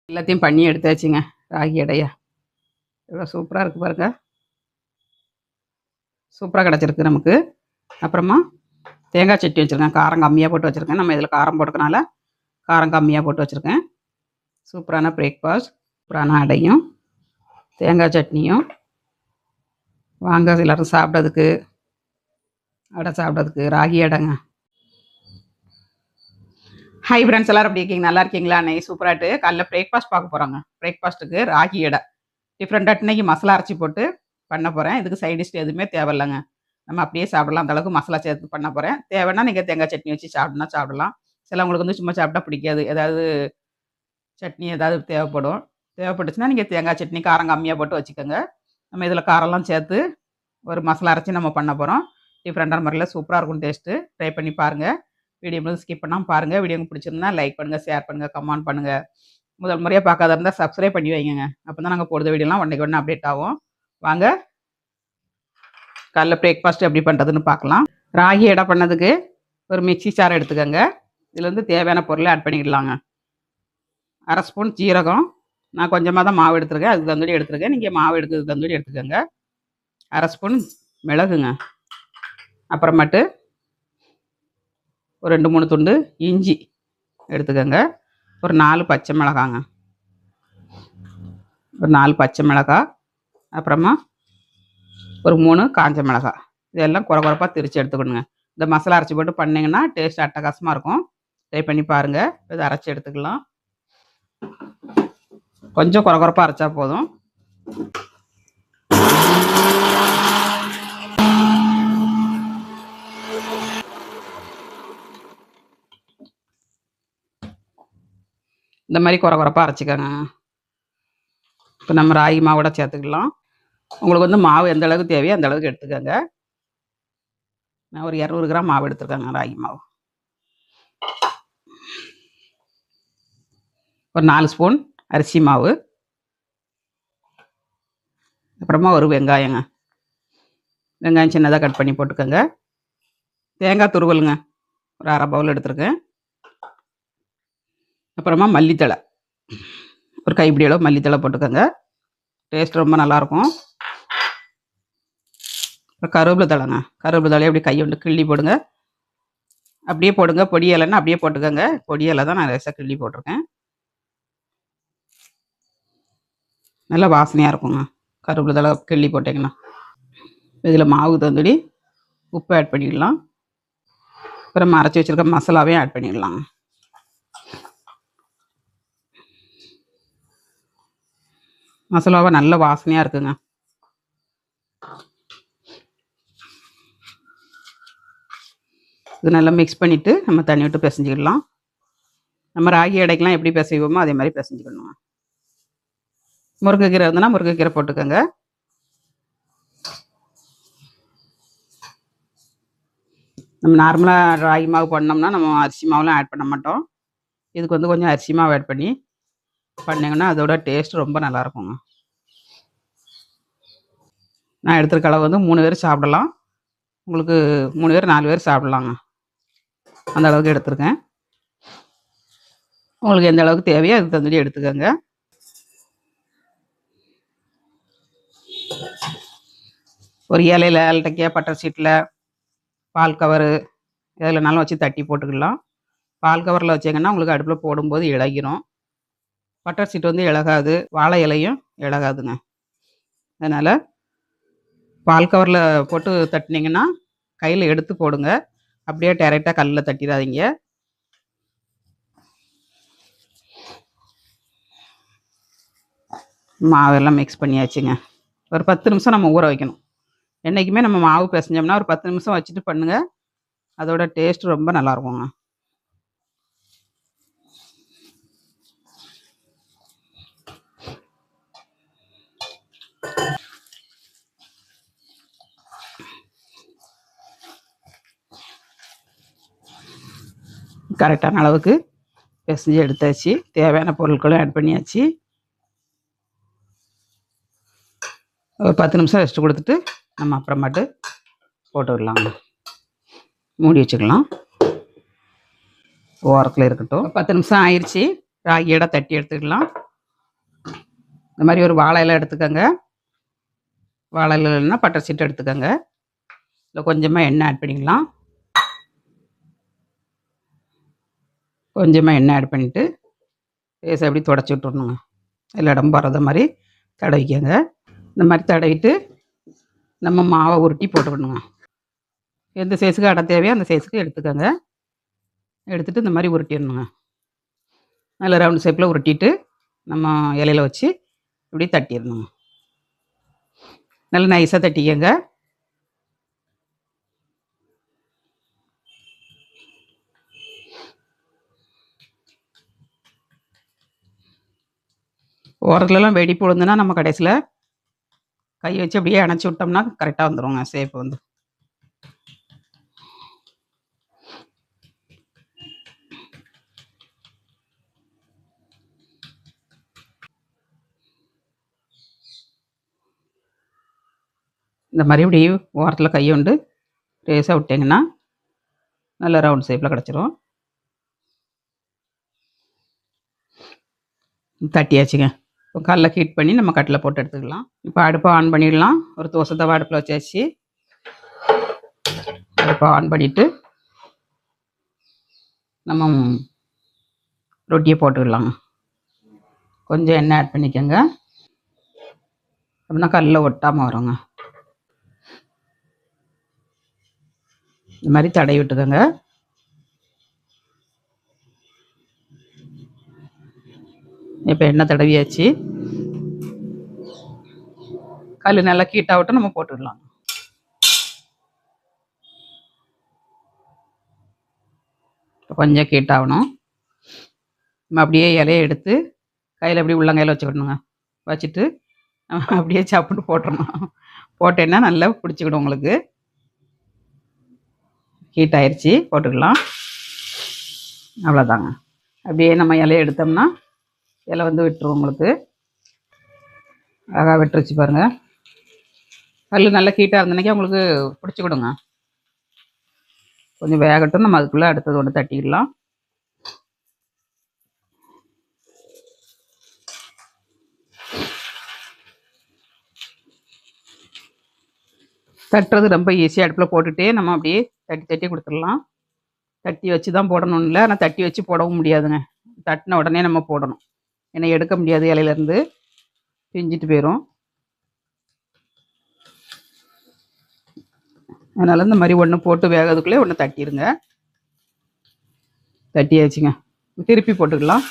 எல்லாத்தையும் பண்ணி எடுத்தாச்சுங்க. ராகி அடைய எவ்வளோ சூப்பராக இருக்குது பாருங்க. சூப்பராக கிடச்சிருக்கு நமக்கு. அப்புறமா தேங்காய் சட்னி வச்சுருக்கேன். காரம் கம்மியாக போட்டு வச்சுருக்கேன். நம்ம இதில் காரம் போட்டுக்கனால காரம் கம்மியாக போட்டு வச்சுருக்கேன். சூப்பரான பிரேக்ஃபாஸ்ட், சூப்பரான அடையும் தேங்காய் சட்னியும். வாங்க எல்லோரும் சாப்பிட்றதுக்கு, அடை சாப்பிட்றதுக்கு. ராகி அடைங்க. ஹை ஃப்ரெண்ட்ஸ், எல்லோரும் எப்படி இருக்கீங்க? நல்லா இருக்கீங்களா? அன்னைக்கு சூப்பராகிட்டு காலைல பிரேக்ஃபாஸ்ட் பார்க்க போகிறாங்க. பிரேக்ஃபாஸ்ட்டுக்கு ராகி அடை டிஃப்ரெண்ட்டாக இன்றைக்கி மசாலா அரைச்சி போட்டு பண்ண போகிறேன். இதுக்கு சைட் டிஷ் எதுவுமே தேவையில்லைங்க. நம்ம அப்படியே சாப்பிடலாம். அந்தளவுக்கு மசாலா சேர்த்து பண்ண போகிறேன். தேவைன்னா நீங்கள் தேங்காய் சட்னி வச்சு சாப்பிடலாம். சிலவங்களுக்கு வந்து சும்மா சாப்பிட்டா பிடிக்காது. ஏதாவது சட்னி ஏதாவது தேவைப்பட்டுச்சுன்னா நீங்கள் தேங்காய் சட்னி காரம் கம்மியாக போட்டு வச்சுக்கோங்க. நம்ம இதில் காரம்லாம் சேர்த்து ஒரு மசாலா அரைச்சி நம்ம பண்ண போகிறோம். டிஃப்ரெண்ட்டான முறையில் சூப்பராக இருக்கும் டேஸ்ட்டு. ட்ரை பண்ணி பாருங்கள். வீடியோ வந்து ஸ்கிப் பண்ணாமல் பாருங்கள். வீடியோ பிடிச்சிருந்தா லைக் பண்ணுங்கள், ஷேர் பண்ணுங்கள், கமெண்ட் பண்ணுங்கள். முதல் முறையாக பார்க்காத இருந்தால் சப்ஸ்கிரைப் பண்ணி வைங்க. அப்போ தான் நாங்கள் போடுற வீடியோலாம் ஒன்றைக்கு அப்டேட் ஆகும். வாங்க காலைல பிரேக்ஃபாஸ்ட் எப்படி பண்ணுறதுன்னு பார்க்கலாம். ராகி அடை பண்ணதுக்கு ஒரு மிக்ஸி ஜார் எடுத்துக்கோங்க. இதில் வந்து தேவையான பொருளை ஆட் பண்ணிக்கிடலாங்க. 1/2 ஸ்பூன் ஜீரகம். நான் கொஞ்சமாக தான் மாவு எடுத்துருக்கேன். அதுக்கு தந்தோடி எடுத்துருக்கேன். நீங்கள் மாவு எடுக்கிறதுக்கு தந்தோடி எடுத்துக்கோங்க. 1/2 ஸ்பூன் மிளகுங்க. அப்புறமேட்டு ஒரு 2-3 துண்டு இஞ்சி எடுத்துக்கோங்க. ஒரு 4 பச்சை மிளகாங்க. ஒரு 4 பச்சை மிளகாய். அப்புறமா ஒரு 3 காஞ்ச மிளகாய். இதெல்லாம் குறப்பாக திரித்து எடுத்துக்கணுங்க. இந்த மசாலா அரைச்சி போட்டு பண்ணிங்கன்னா டேஸ்ட் அட்டகாசமாக இருக்கும். ட்ரை பண்ணி பாருங்கள். இதை அரைச்சி எடுத்துக்கலாம். கொஞ்சம் குறப்பாக அரைச்சா போதும். இந்த மாதிரி குறப்பாக அரைச்சிக்கோங்க. இப்போ நம்ம ராகி மாவோட சேர்த்துக்கலாம். உங்களுக்கு வந்து மாவு எந்த அளவுக்கு தேவையோ அந்த அளவுக்கு எடுத்துக்கோங்க. நான் ஒரு 200 கிராம் மாவு எடுத்துருக்கேங்க. ராகி மாவு ஒரு 4 ஸ்பூன் அரிசி மாவு. அப்புறமா ஒரு வெங்காயங்க. வெங்காயம் சின்னதாக கட் பண்ணி போட்டுக்கோங்க. தேங்காய் துருவலுங்க ஒரு 1/2 பவுல் எடுத்துருக்கேன். அப்புறமா மல்லித்தழை ஒரு கைப்பிடி அளவு மல்லித்தழை போட்டுக்கோங்க. டேஸ்ட் ரொம்ப நல்லாயிருக்கும். அப்புறம் கருவேப்பிலை தழைங்க. கருவேப்பிலை தழையை அப்படியே கையை விட்டு கிள்ளி போடுங்க. அப்படியே போடுங்க. பொடி இலைன்னா அப்படியே போட்டுக்கோங்க. பொடி இலை தான் நான் லேசாக கிள்ளி போட்டிருக்கேன். நல்லா வாசனையாக இருக்குங்க கருவேப்பிலை தழை கிள்ளி போட்டிங்கன்னா. இதில் மாவுக்கு தந்துடி உப்பு ஆட் பண்ணிடலாம். அப்புறம் அரைச்சி வச்சுருக்க மசாலாவையும் ஆட் பண்ணிடலாம். மசாலாவை நல்ல வாசனையாக இருக்குங்க. இது நல்லா மிக்ஸ் பண்ணிவிட்டு நம்ம தண்ணி விட்டு பிசைஞ்சிக்கிடலாம். நம்ம ராகி அடைக்கெலாம் எப்படி பிசைவோமோ அதே மாதிரி பிசைஞ்சிக்கணும். முருங்கைக்கீரை இருந்ததுன்னா முருங்கைக்கீரை போட்டுக்கோங்க. நம்ம நார்மலாக ராகி மாவு பண்ணோம்னா நம்ம அரிசி மாவுலாம் ஆட் பண்ண மாட்டோம். இதுக்கு வந்து கொஞ்சம் அரிசி மாவு ஆட் பண்ணி பண்ணிங்கன்னா அதோட டேஸ்ட் ரொம்ப நல்லாயிருக்குங்க. நான் எடுத்துருக்க அளவு வந்து 3 பேர் சாப்பிடலாம். உங்களுக்கு 3 பேர் 4 பேர் சாப்பிட்லாங்க. அந்த அளவுக்கு எடுத்துருக்கேன். உங்களுக்கு எந்த அளவுக்கு தேவையோ அதுக்கு தகுந்தபடி எடுத்துக்கோங்க. ஒரு இலையில் அல்டக்கியா பட்டர் சீட்டில் பால் கவரு எதுலனாலும் வச்சு தட்டி போட்டுக்கலாம். பால் கவரில் வச்சிங்கன்னா உங்களுக்கு அடுப்பில் போடும்போது இழகிரும். பட்டர் சீட் வந்து இழகாது. வாழை இலையும் இழகாதுங்க. அதனால் பால் கவரில் போட்டு தட்டினீங்கன்னா கையில் எடுத்து போடுங்க. அப்படியே டைரெக்டாக கல்லில் தட்டிடாதீங்க. மாவெல்லாம் மிக்ஸ் பண்ணியாச்சுங்க. ஒரு 10 நிமிஷம் நம்ம ஊற வைக்கணும். என்றைக்குமே நம்ம மாவு பிசைஞ்சோம்னா ஒரு 10 நிமிஷம் வச்சுட்டு பண்ணுங்கள். அதோட டேஸ்ட் ரொம்ப நல்லாயிருக்குங்க. கரெக்டான அளவுக்கு பிசைஞ்சு எடுத்தாச்சு. தேவையான பொருட்களும் ஆட் பண்ணியாச்சு. ஒரு 10 நிமிஷம் ரெஸ்ட் கொடுத்துட்டு நம்ம அப்புறமாட்டு போட்டு விடலாங்க. மூடி வச்சுக்கலாம். ஓரத்தில் இருக்கட்டும். 10 நிமிஷம் ஆயிடுச்சு. ராகி அடை தட்டி எடுத்துக்கலாம். இந்த மாதிரி ஒரு வாழை இலை எடுத்துக்கோங்க. வாழை இலை இல்லைன்னா பட்டர் சீட்டு எடுத்துக்கோங்க. இதில் கொஞ்சமாக எண்ணெய் ஆட் பண்ணிக்கலாம். கொஞ்சமாக எண்ணெய் ஆட் பண்ணிவிட்டு ஃபேஸை அப்படி தொடச்சி விட்டுறணுங்க. எல்லா இடம் படுற மாதிரி தடவிக்கங்க. இந்த மாதிரி தடவிட்டு நம்ம மாவை உருட்டி போட்டுக்கணுங்க. எந்த சைஸுக்கு அடை தேவையோ அந்த சைஸுக்கு எடுத்துக்கோங்க. எடுத்துகிட்டு இந்த மாதிரி உருட்டிடணுங்க. நல்ல ரவுண்ட் ஷேப்பில் உருட்டிட்டு நம்ம இலையில வச்சு இப்படி தட்டிடணுங்க. நல்லா நைஸாக தட்டிக்கங்க. ஓரத்துலலாம் வெடிப்பு விழுந்துன்னா நம்ம கடைசியில் கை வச்சு அப்படியே அணைச்சி விட்டோம்னா கரெக்டாக வந்துடுங்க ஷேப் வந்து. இந்த மாதிரி இப்படி ஓரத்தில் கையை உண்டு ரேஸாக விட்டிங்கன்னா நல்ல ரவுண்ட் ஷேப்பில் கிடச்சிரும். தட்டியாச்சுங்க. இப்போ கல்லை ஹீட் பண்ணி நம்ம கட்டில் போட்டு எடுத்துக்கலாம். இப்போ அடுப்பை ஆன் பண்ணிடலாம். ஒரு தோசை தவா அடுப்பில் வச்சாச்சு. அடுப்பை ஆன் பண்ணிவிட்டு நம்ம ரொட்டியை போட்டுக்கலாங்க. கொஞ்சம் எண்ணெய் ஆட் பண்ணிக்கோங்க. அப்படின்னா கல்லில் ஒட்டாமல் வருங்க. இந்த மாதிரி தடவி விட்டுக்கோங்க. இப்போ எண்ணெய் தடவியாச்சு. கல் நல்லா ஹீட்டாகட்டும், நம்ம போட்டுடலாம். இப்போ கொஞ்சம் ஹீட் ஆகணும். நம்ம அப்படியே இலையை எடுத்து கையில் அப்படியே உள்ளங்கையில் வச்சுக்கணுங்க. வச்சுட்டு நம்ம அப்படியே சாப்பிட்டு போட்டுடணும். போட்டேன்னா நல்லா பிடிச்சிக்கிடும் உங்களுக்கு. ஹீட் ஆயிடுச்சு, போட்டுக்கலாம். அவ்வளோதாங்க. அப்படியே நம்ம இலையை எடுத்தோம்னா இலை வந்து விட்டுரும் உங்களுக்கு. அழகாக விட்டுருச்சு பாருங்கள். கல் நல்லா ஹீட்டாக இருந்தனைக்கே உங்களுக்கு பிடிச்சிக்கிடுங்க. கொஞ்சம் வேகட்டும், நம்ம அதுக்குள்ளே அடுத்தது ஒன்று தட்டிடலாம். தட்டுறது ரொம்ப ஈஸியாக அடுப்பில் போட்டுகிட்டே நம்ம அப்படியே தட்டி தட்டி கொடுத்துடலாம். தட்டி வச்சு தான் போடணும் இல்லை, ஆனால் தட்டி வச்சு போடவும் முடியாதுங்க. தட்டின உடனே நம்ம போடணும். ஏன்னா எடுக்க முடியாது, இலையிலேருந்து பிஞ்சிட்டு போயிடும். அதனால் இந்த மாதிரி ஒன்று போட்டு வேகிறதுக்குள்ளே ஒன்று தட்டிடுங்க. தட்டியாச்சுங்க. திருப்பி போட்டுக்கலாம்.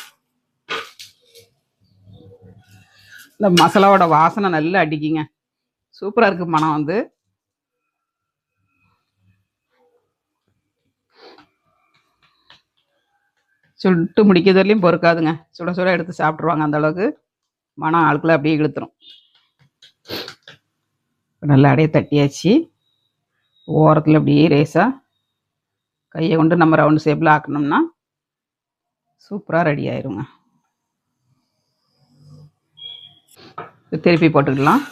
இந்த மசாலாவோட வாசனை நல்லா அடிக்குங்க. சூப்பராக இருக்குது மனம் வந்து. சுட்டு முடிக்கிறது வரலையும் பொறுக்காதுங்க. சுட சுட எடுத்து சாப்பிட்ருவாங்க. அந்தளவுக்கு மனம் ஆளுக்குள்ளே அப்படியே இழுத்துரும். நல்லா அடைய தட்டியாச்சு. ஓரத்தில் அப்படியே ரேஸாக கையை கொண்டு நம்ம ரவுண்டு ஷேப்பில் ஆக்கணும்னா சூப்பராக ரெடி ஆயிருங்க. திருப்பி போட்டுக்கலாம்.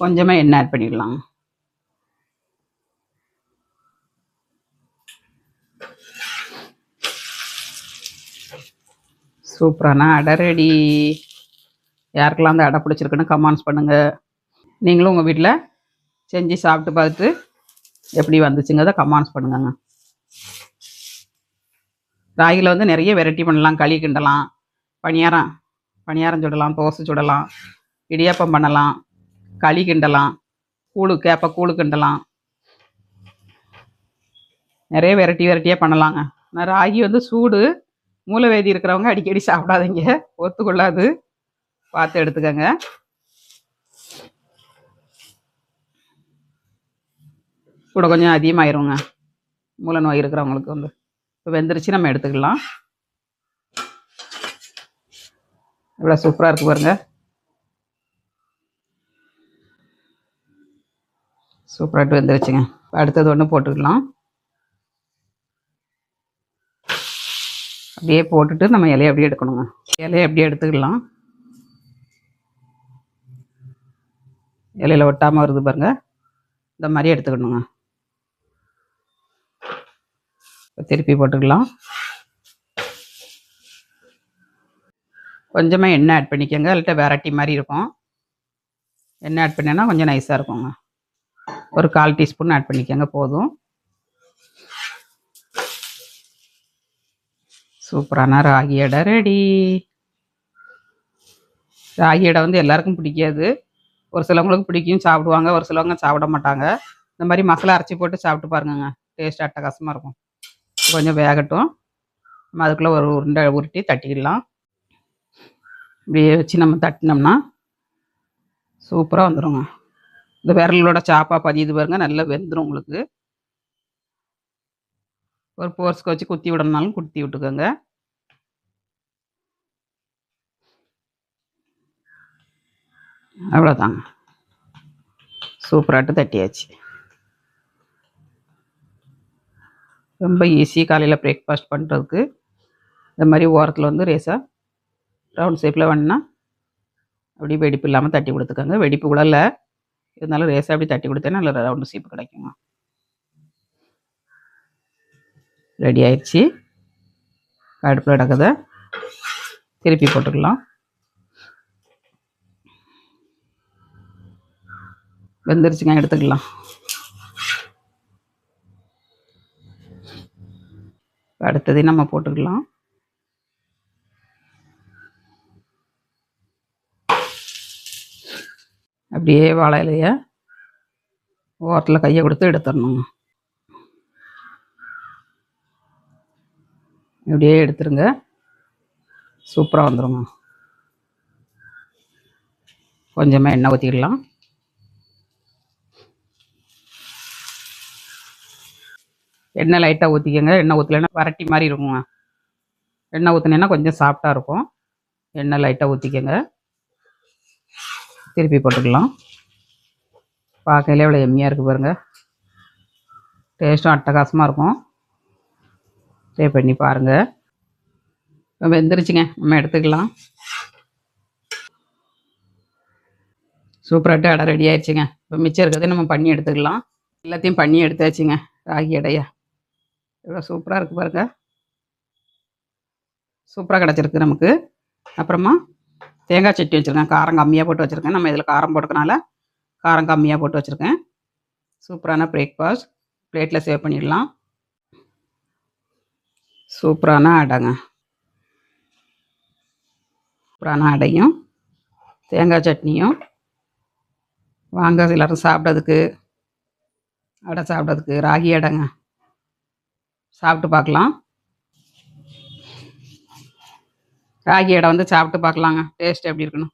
கொஞ்சமாக எண்ணெய் ஆட் பண்ணிடலாம். சூப்பரான அடை ரெடி. யாருக்கெல்லாம் அந்த அடை பிடிச்சிருக்குன்னு கமெண்ட்ஸ் பண்ணுங்கள். நீங்களும் உங்கள் வீட்டில் செஞ்சு சாப்பிட்டு பார்த்துட்டு எப்படி வந்துச்சுங்கிறத கமெண்ட்ஸ் பண்ணுங்கங்க. ராகியில் வந்து நிறைய வெரைட்டி பண்ணலாம். களி கிண்டலாம், பணியாரம் சுடலாம், தோசை சுடலாம், இடியாப்பம் பண்ணலாம், களி கிண்டலாம், கூழு கிண்டலாம். நிறைய வெரைட்டியாக பண்ணலாங்க. ஆனால் ராகி வந்து சூடு, மூலவேதி இருக்கிறவங்க அடிக்கடி சாப்பிடாதீங்க, ஒத்துக்கொள்ளாது. பார்த்து எடுத்துக்கோங்க. கூட கொஞ்சம் அதிகமாகிருங்க மூல நோய் இருக்கிறவங்களுக்கு வந்து. இப்போ வெந்துருச்சு, நம்ம எடுத்துக்கலாம். இவ்வளோ சூப்பராக இருக்குது பாருங்க. சூப்பராகிட்டு வெந்துருச்சுங்க. அடுத்தது ஒன்று போட்டுக்கலாம். அப்படியே போட்டுட்டு நம்ம இலையை அப்படியே எடுக்கணுங்க. இலையை அப்படியே எடுத்துக்கலாம். இலையில் ஒட்டாமல் வருது பாருங்க. இந்த மாதிரி எடுத்துக்கணுங்க. திருப்பி போட்டுக்கலாம். கொஞ்சமாக எண்ணெய் ஆட் பண்ணிக்கோங்க, இல்லாட்டா வெரைட்டி மாதிரி இருக்கும். எண்ணெய் ஆட் பண்ணேன்னா கொஞ்சம் நைஸாக இருக்குங்க. ஒரு 1/4 டீஸ்பூன் ஆட் பண்ணிக்கோங்க போதும். சூப்பரான ராகி அடை ரெடி. ராகி அடை வந்து எல்லாருக்கும் பிடிக்காது. ஒரு சிலவங்களுக்கு பிடிக்கும், சாப்பிடுவாங்க. ஒரு சிலவங்க சாப்பிட மாட்டாங்க. இந்த மாதிரி மசாலா அரைச்சி போட்டு சாப்பிட்டு பாருங்கங்க. டேஸ்ட் அட்டகாசமாக இருக்கும். கொஞ்சம் வேகட்டும். நம்ம அதுக்குள்ளே ஒரு உருண்டை உருட்டி தட்டிக்கிடலாம். இப்படியே வச்சு நம்ம தட்டினோம்னா சூப்பராக வந்துடுங்க. இந்த விரலோட சாப்பா பதியுது பாருங்க, நல்லா வெந்துடும் உங்களுக்கு. ஒரு போர்ஸ்க்கு வச்சு குத்தி விடணுனாலும் குத்தி விட்டுக்கோங்க. அவ்வளோதாங்க, சூப்பராட்டு தட்டியாச்சு. ரொம்ப ஈஸி. காலையில் பிரேக்ஃபாஸ்ட் பண்ணுறதுக்கு இந்த மாதிரி ஓரத்தில் வந்து ரேஸாக ரவுண்ட் ஷேப்பில் வேணுன்னா அப்படியே வெடிப்பு இல்லாமல் தட்டி கொடுத்துக்கோங்க. வெடிப்பு கூட இல்லை, இருந்தாலும் ரேஸாக அப்படி தட்டி கொடுத்தேன்னா நல்ல ரவுண்டு ஷேப்பு கிடைக்குங்க. ரெடி ஆயிடுச்சு. அடுப்பில் கிடக்குதை திருப்பி போட்டுக்கலாம். வெந்துருச்சுங்க, எடுத்துக்கலாம். அடுத்ததையும் நம்ம போட்டுக்கலாம். அப்படியே வாழை இலையை ஓரத்தில் கையை கொடுத்து எடுத்துடணுங்க. இப்படியே எடுத்துருங்க, சூப்பராக வந்துடுங்க. கொஞ்சமாக எண்ணெய் ஊற்றிடலாம். எண்ணெய் லைட்டாக ஊற்றிக்கோங்க. எண்ணெய் ஊற்றலைன்னா வரட்டி மாதிரி இருக்குங்க. எண்ணெய் ஊற்றினேன்னா கொஞ்சம் சாஃப்டாக இருக்கும். எண்ணெய் லைட்டாக ஊற்றிக்கோங்க. திருப்பி போட்டுக்கலாம். பார்க்கையிலே எவ்வளோ எம்மியாக இருக்குது பாருங்கள். டேஸ்ட்டும் அட்டகாசமாக இருக்கும். ட்ரை பண்ணி பாருங்கள். வெந்துருச்சுங்க, நம்ம எடுத்துக்கலாம். சூப்பராகிட்டு அடை ரெடி ஆயிடுச்சுங்க. இப்போ மிச்சம் இருக்கிறதே நம்ம பண்ணி எடுத்துக்கலாம். எல்லாத்தையும் பண்ணி எடுத்தாச்சுங்க. ராகி அடையா எவ்வளோ சூப்பராக இருக்குது பாருங்க. சூப்பராக கிடச்சிருக்கு நமக்கு. அப்புறமா தேங்காய் சட்னி வச்சுருக்கேன். காரம் கம்மியாக போட்டு வச்சுருக்கேன். நம்ம இதில் காரம் போட்டுக்கனால காரம் கம்மியாக போட்டு வச்சுருக்கேன். சூப்பரான பிரேக்ஃபாஸ்ட். பிளேட்டில் சேவ் பண்ணிடலாம். சூப்பரான அடைங்க. சூப்பரான அடையும் தேங்காய் சட்னியும் வாங்க எல்லோரும் சாப்பிட்றதுக்கு, அடை சாப்பிட்றதுக்கு. ராகி அடைங்க, சாப்பிட்டு பார்க்கலாம். ராகி அடை வந்து சாப்பிட்டு பார்க்கலாங்க, டேஸ்ட் எப்படி இருக்குன்னு.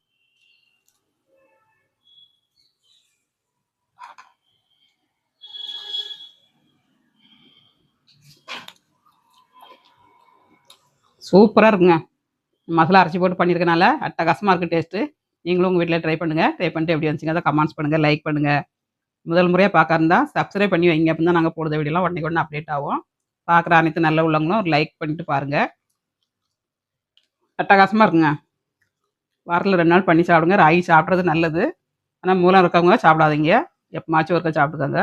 சூப்பராக இருக்குங்க. மசாலா அரைச்சி போட்டு பண்ணியிருக்கனால அட்டகாசமாக இருக்குது டேஸ்ட்டு. நீங்களும் உங்கள் வீட்டில் ட்ரை பண்ணுங்கள். ட்ரை பண்ணிட்டு எப்படி வந்துச்சுங்க அதை கமெண்ட்ஸ் பண்ணுங்கள், லைக் பண்ணுங்கள். முதல் முறையாக பார்க்க இருந்தால் சப்ஸ்கிரைப் பண்ணி வைங்க. அப்போ தான் நாங்கள் போடுற வீடியோலாம் உடனே அப்டேட் ஆகும். பார்க்குற அனைத்து நல்ல உள்ளவங்களும் ஒரு லைக் பண்ணிட்டு பாருங்கள். அட்டகாசமாக இருக்குங்க. வாரத்தில் 2 நாள் பண்ணி சாப்பிடுங்க. ராகி சாப்பிட்றது நல்லது. ஆனால் மூலம் இருக்கவங்க சாப்பிடாதீங்க. எப்போமாச்சும் ஒருக்கா சாப்பிட்டுக்கோங்க.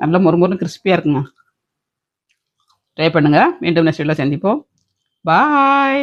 நல்ல மொறுமொறுன்னு கிறிஸ்பியாக இருக்குங்க. ட்ரை பண்ணுங்கள். மீண்டும் நெக்ஸ்ட் வீடியோவில் சந்திப்போம். பாய்.